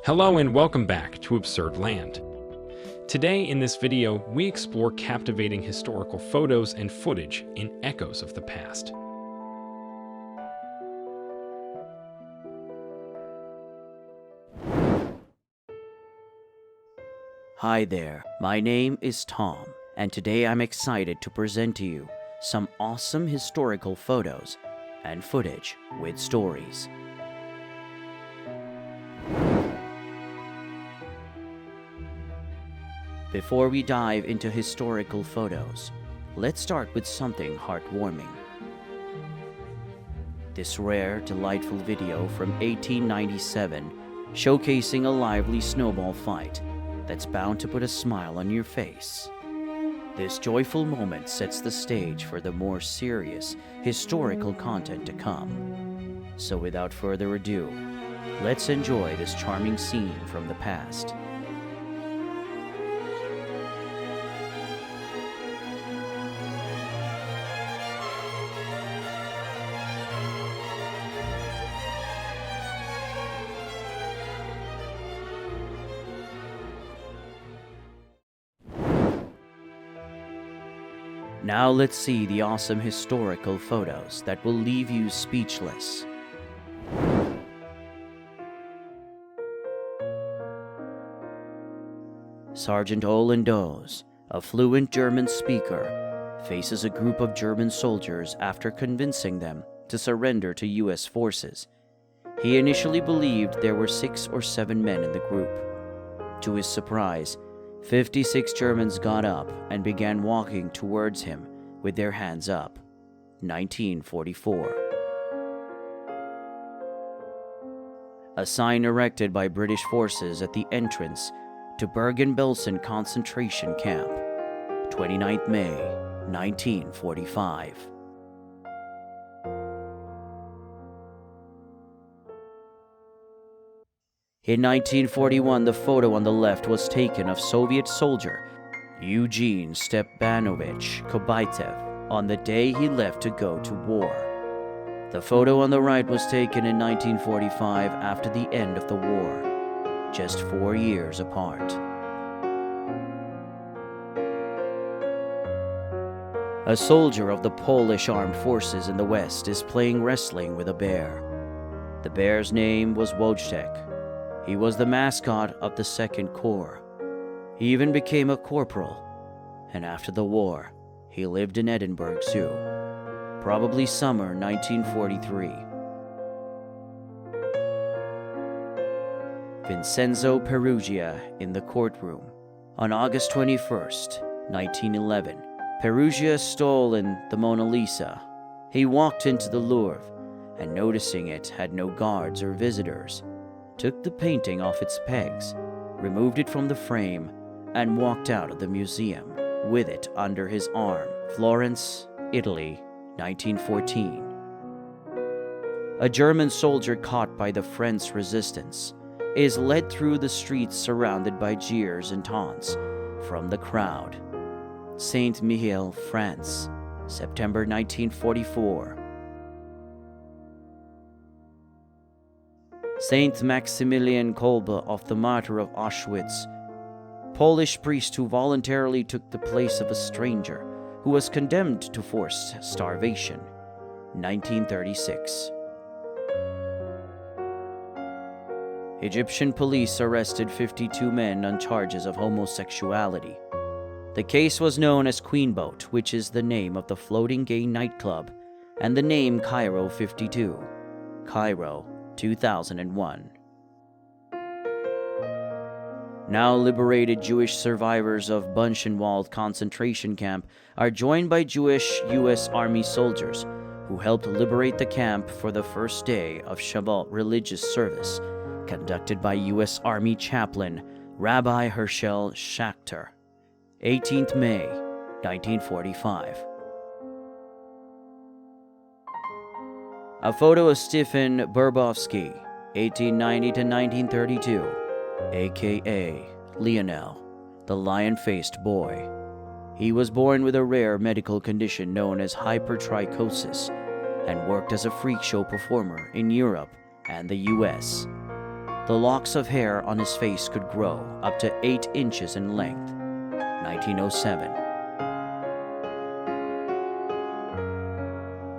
Hello and welcome back to AbsurdLand. Today in this video, we explore captivating historical photos and footage in echoes of the past. Hi there, my name is Tom, and today I'm excited to present to you some awesome historical photos and footage with stories. Before we dive into historical photos, let's start with something heartwarming. This rare, delightful video from 1897 showcasing a lively snowball fight that's bound to put a smile on your face. This joyful moment sets the stage for the more serious, historical content to come. So without further ado, let's enjoy this charming scene from the past. Now let's see the awesome historical photos that will leave you speechless. Sergeant Olin Does, a fluent German speaker, faces a group of German soldiers after convincing them to surrender to US forces. He initially believed there were 6 or 7 men in the group. To his surprise, 56 Germans got up and began walking towards him with their hands up. 1944. A sign erected by British forces at the entrance to Bergen-Belsen concentration camp. 29th May, 1945. In 1941, the photo on the left was taken of Soviet soldier Eugene Stepanovich Kobytev on the day he left to go to war. The photo on the right was taken in 1945 after the end of the war, just 4 years apart. A soldier of the Polish armed forces in the West is playing wrestling with a bear. The bear's name was Wojtek. He was the mascot of the 2nd Corps. He even became a corporal, and after the war, he lived in Edinburgh Zoo, probably summer 1943. Vincenzo Peruggia in the courtroom. On August 21st, 1911, Peruggia stole the Mona Lisa. He walked into the Louvre, and noticing it had no guards or visitors, took the painting off its pegs, removed it from the frame, and walked out of the museum with it under his arm. Florence, Italy, 1914. A German soldier caught by the French resistance is led through the streets surrounded by jeers and taunts from the crowd. Saint-Mihiel, France, September 1944. Saint Maximilian Kolbe of the martyr of Auschwitz, Polish priest who voluntarily took the place of a stranger who was condemned to forced starvation, 1936. Egyptian police arrested 52 men on charges of homosexuality. The case was known as Queen Boat, which is the name of the floating gay nightclub, and the name Cairo 52, Cairo, 2001. Now liberated Jewish survivors of Buchenwald concentration camp are joined by Jewish U.S. Army soldiers who helped liberate the camp for the first day of Shabbat religious service conducted by U.S. Army chaplain Rabbi Herschel Schachter. 18th May, 1945. A photo of Stefan Burbovsky, 1890 to 1932, aka Lionel, the lion-faced boy. He was born with a rare medical condition known as hypertrichosis and worked as a freak show performer in Europe and the US. The locks of hair on his face could grow up to 8 inches in length. 1907.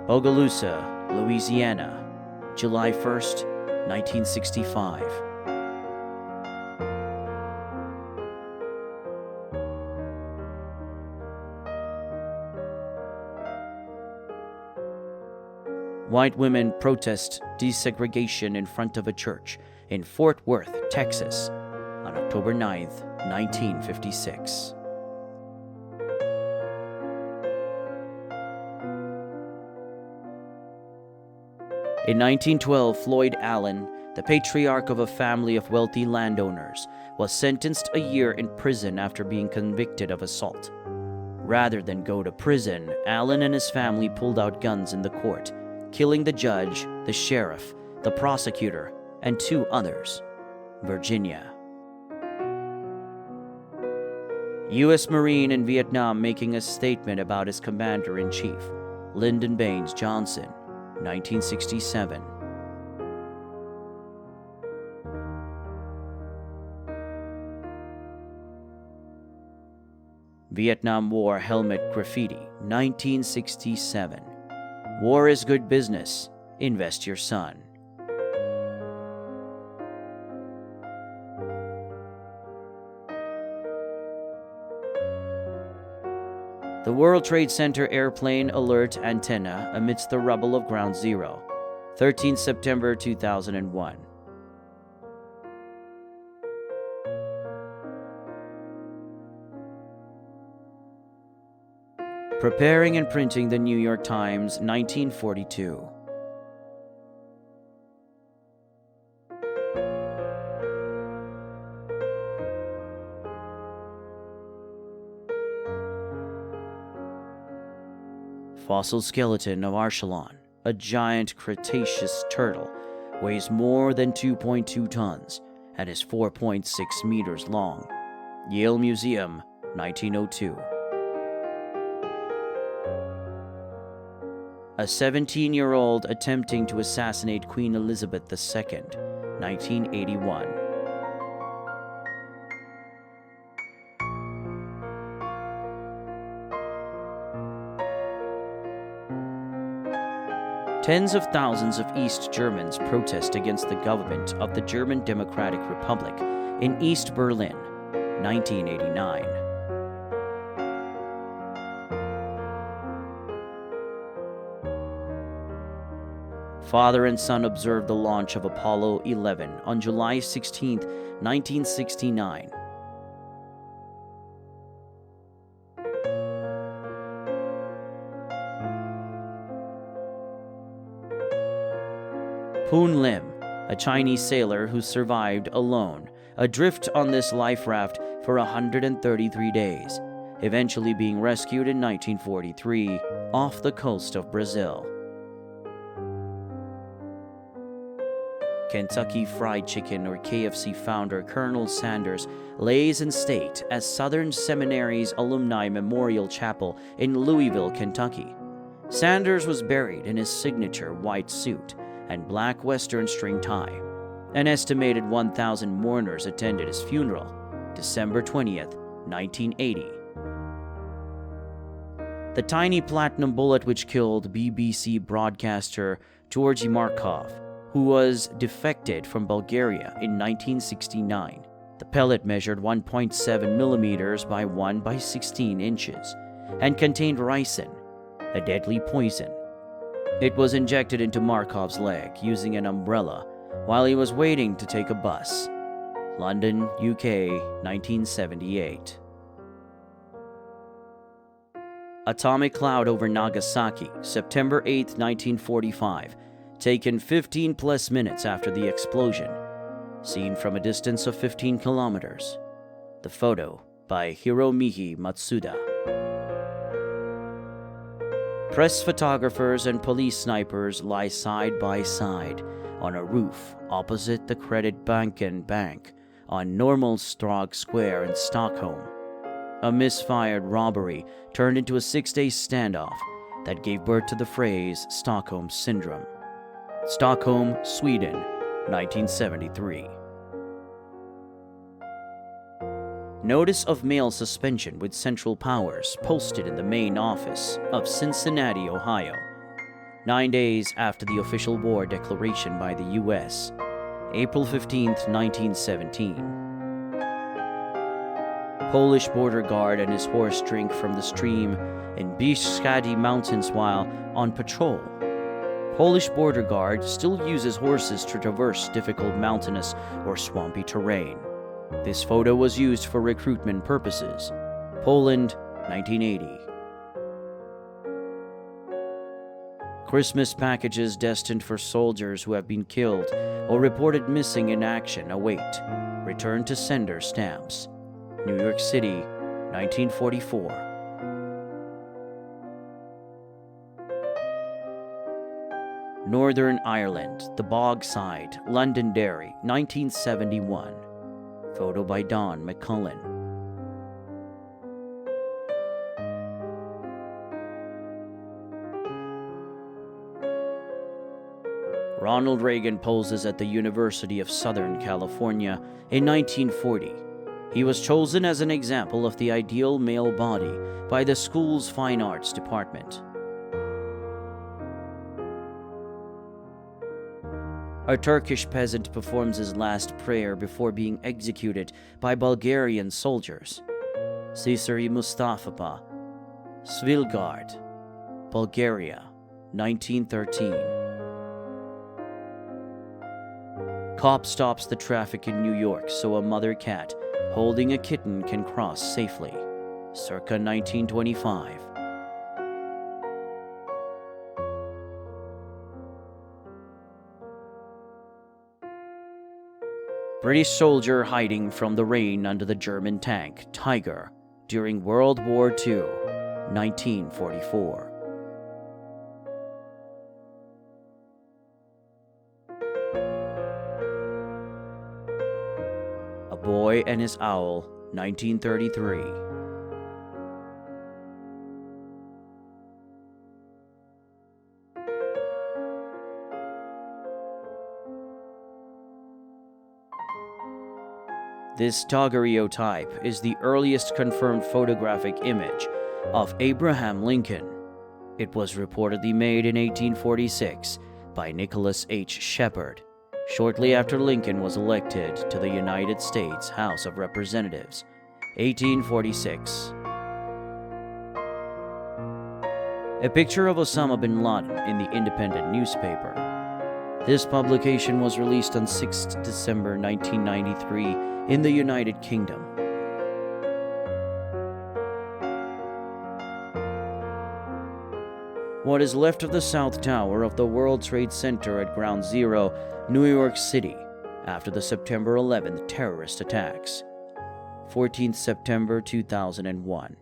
Bogalusa, Louisiana, July 1st, 1965. White women protest desegregation in front of a church in Fort Worth, Texas, on October 9th, 1956. In 1912, Floyd Allen, the patriarch of a family of wealthy landowners, was sentenced a year in prison after being convicted of assault. Rather than go to prison, Allen and his family pulled out guns in the court, killing the judge, the sheriff, the prosecutor, and 2 others. Virginia. U.S. Marine in Vietnam making a statement about his commander-in-chief, Lyndon Baines Johnson, 1967. Vietnam War helmet graffiti, 1967. War is good business. Invest your son. The World Trade Center airplane alert antenna amidst the rubble of Ground Zero, 13 September 2001. Preparing and printing the New York Times, 1942. Fossil skeleton of Archelon, a giant Cretaceous turtle, weighs more than 2.2 tons and is 4.6 meters long. Yale Museum, 1902. A 17-year-old attempting to assassinate Queen Elizabeth II, 1981. Tens of thousands of East Germans protest against the government of the German Democratic Republic in East Berlin, 1989. Father and son observed the launch of Apollo 11 on July 16, 1969. Poon Lim, a Chinese sailor who survived alone, adrift on this life raft for 133 days, eventually being rescued in 1943 off the coast of Brazil. Kentucky Fried Chicken or KFC founder Colonel Sanders lays in state at Southern Seminary's Alumni Memorial Chapel in Louisville, Kentucky. Sanders was buried in his signature white suit and black Western string tie. An estimated 1,000 mourners attended his funeral, December 20th, 1980. The tiny platinum bullet which killed BBC broadcaster Georgy Markov, who was defected from Bulgaria in 1969. The pellet measured 1.7 millimeters by 1 by 16 inches and contained ricin, a deadly poison. It was injected into Markov's leg using an umbrella while he was waiting to take a bus. London, UK, 1978. Atomic cloud over Nagasaki, September 8, 1945. Taken 15 plus minutes after the explosion. Seen from a distance of 15 kilometers. The photo by Hiromichi Matsuda. Press photographers and police snipers lie side by side on a roof opposite the Creditbanken Bank on Normalstrog Square in Stockholm. A misfired robbery turned into a 6-day standoff that gave birth to the phrase Stockholm Syndrome. Stockholm, Sweden, 1973. Notice of mail suspension with central powers posted in the main office of Cincinnati, Ohio, 9 days after the official war declaration by the U.S., April 15, 1917. Polish border guard and his horse drink from the stream in Bieszczady Mountains while on patrol. Polish border guard still uses horses to traverse difficult mountainous or swampy terrain. This photo was used for recruitment purposes. Poland, 1980. Christmas packages destined for soldiers who have been killed or reported missing in action await return to sender stamps. New York City, 1944. Northern Ireland, the Bogside, Londonderry, 1971. Photo by Don McCullen. Ronald Reagan poses at the University of Southern California in 1940. He was chosen as an example of the ideal male body by the school's fine arts department. A Turkish peasant performs his last prayer before being executed by Bulgarian soldiers. Cesare Mustafa, Svilgard, Bulgaria, 1913. Cop stops the traffic in New York so a mother cat holding a kitten can cross safely. Circa 1925. British soldier hiding from the rain under the German tank Tiger during World War II, 1944. A Boy and His Owl, 1933. This daguerreotype is the earliest confirmed photographic image of Abraham Lincoln. It was reportedly made in 1846 by Nicholas H. Shepard, shortly after Lincoln was elected to the United States House of Representatives, 1846. A picture of Osama bin Laden in the Independent newspaper. This publication was released on 6 December 1993 in the United Kingdom. What is left of the South Tower of the World Trade Center at Ground Zero, New York City, after the September 11th terrorist attacks. 14th September 2001.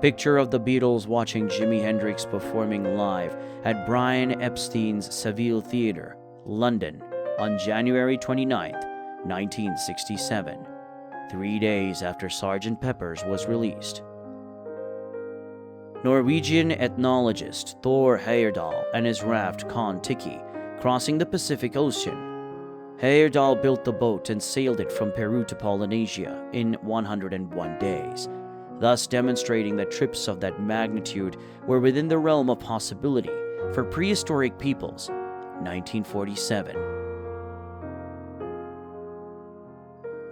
Picture of the Beatles watching Jimi Hendrix performing live at Brian Epstein's Savile Theatre, London, on January 29, 1967, 3 days after Sgt. Pepper's was released. Norwegian ethnologist Thor Heyerdahl and his raft Kon-Tiki crossing the Pacific Ocean. Heyerdahl built the boat and sailed it from Peru to Polynesia in 101 days, thus demonstrating that trips of that magnitude were within the realm of possibility for prehistoric peoples. 1947.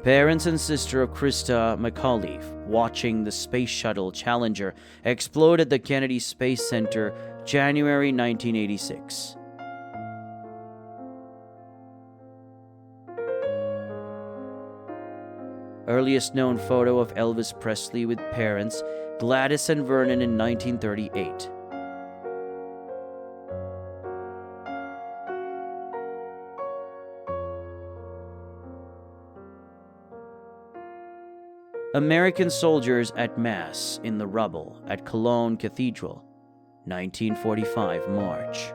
Parents and sister of Krista McAuliffe watching the Space Shuttle Challenger explode at the Kennedy Space Center, January 1986. Earliest known photo of Elvis Presley with parents, Gladys and Vernon in 1938. American soldiers at Mass in the rubble at Cologne Cathedral, 1945 March.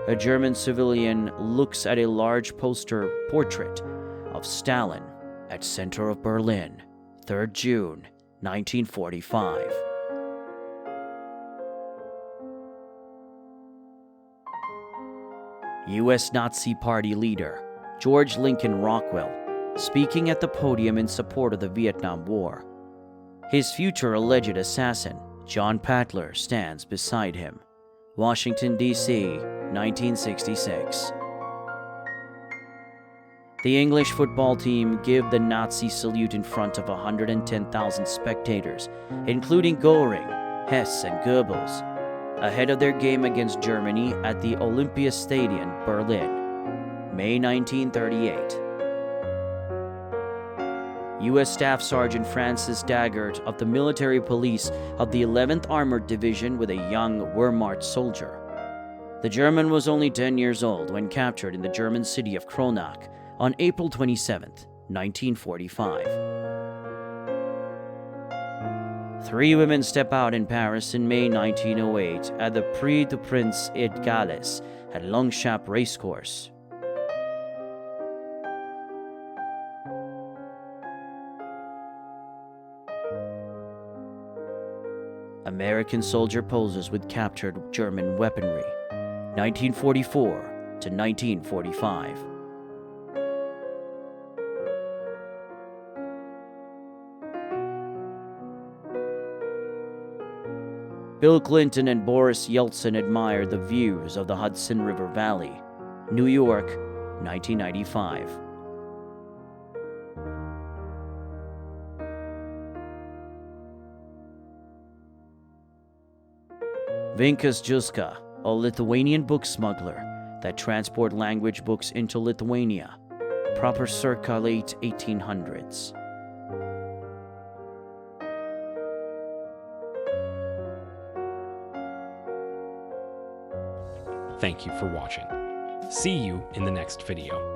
A German civilian looks at a large poster portrait of Stalin at center of Berlin, 3rd June, 1945. U.S. Nazi Party leader George Lincoln Rockwell, speaking at the podium in support of the Vietnam War. His future alleged assassin, John Patler, stands beside him. Washington, D.C., 1966. The English football team give the Nazi salute in front of 110,000 spectators, including Göring, Hess, and Goebbels, ahead of their game against Germany at the Olympiastadion, Berlin, May 1938. U.S. Staff Sergeant Francis Daggert of the Military Police of the 11th Armored Division with a young Wehrmacht soldier. The German was only 10 years old when captured in the German city of Kronach on April 27, 1945. 3 women step out in Paris in May 1908 at the Prix du Prince et Galles at Longchamp Racecourse. American soldier poses with captured German weaponry, 1944 to 1945. Bill Clinton and Boris Yeltsin admire the views of the Hudson River Valley, New York, 1995. Vinkas Juska, a Lithuanian book smuggler that transport language books into Lithuania, proper circa late 1800s. Thank you for watching. See you in the next video.